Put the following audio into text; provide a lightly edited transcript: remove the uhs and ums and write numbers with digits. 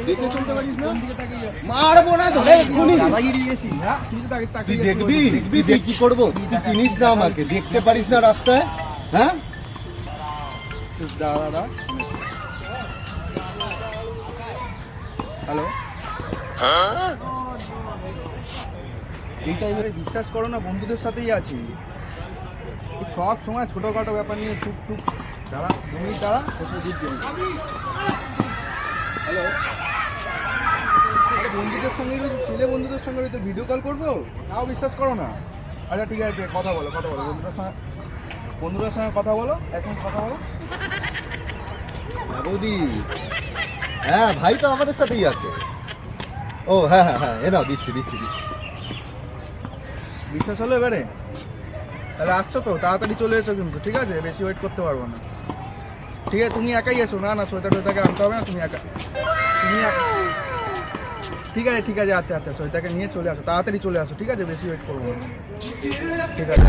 দেখে চলতে পারিস না? মারবো না ধরে এক্ষুনি। তুই দেখবি তুই কি করবো? তুই চিনিস না আমাকে, দেখতে পারিস না রাস্তায়? হ্যাঁ দাদা হ্যালো, এই টাইমে বিশ্বাস করো না, বন্ধুদের সাথেই আছি। সব সময় ছোটখাটো ব্যাপার নিয়ে চুপ চুপ দাঁড়া, তুমি দাঁড়া, হ্যালো, বন্ধুদের সঙ্গে রয়েছে, ছেলে বন্ধুদের সঙ্গে রয়েছে, ভিডিও কল করবো, তাও বিশ্বাস করো না। আচ্ছা ঠিক আছে, কথা বলো বন্ধুদের সঙ্গে কথা বলো, এখন কথা বলো। বৌদি, হ্যাঁ ভাই তো আমাদের সাথেই আছে। ও হ্যাঁ হ্যাঁ হ্যাঁ, এ নাও দিচ্ছি। বিশ্বাস হলো এবারে? তাহলে আসছো তো, তাড়াতাড়ি চলে এসো কিন্তু, ঠিক আছে? বেশি ওয়েট করতে পারবো না। ঠিক আছে, তুমি একাই এসো। না সৈতাকে আনতে হবে না, তুমি একা। ঠিক আছে, আচ্ছা সৈতাকে নিয়ে চলে আসো, তাড়াতাড়ি চলে আসো, ঠিক আছে? বেশি ওয়েট করবো না, ঠিক আছে।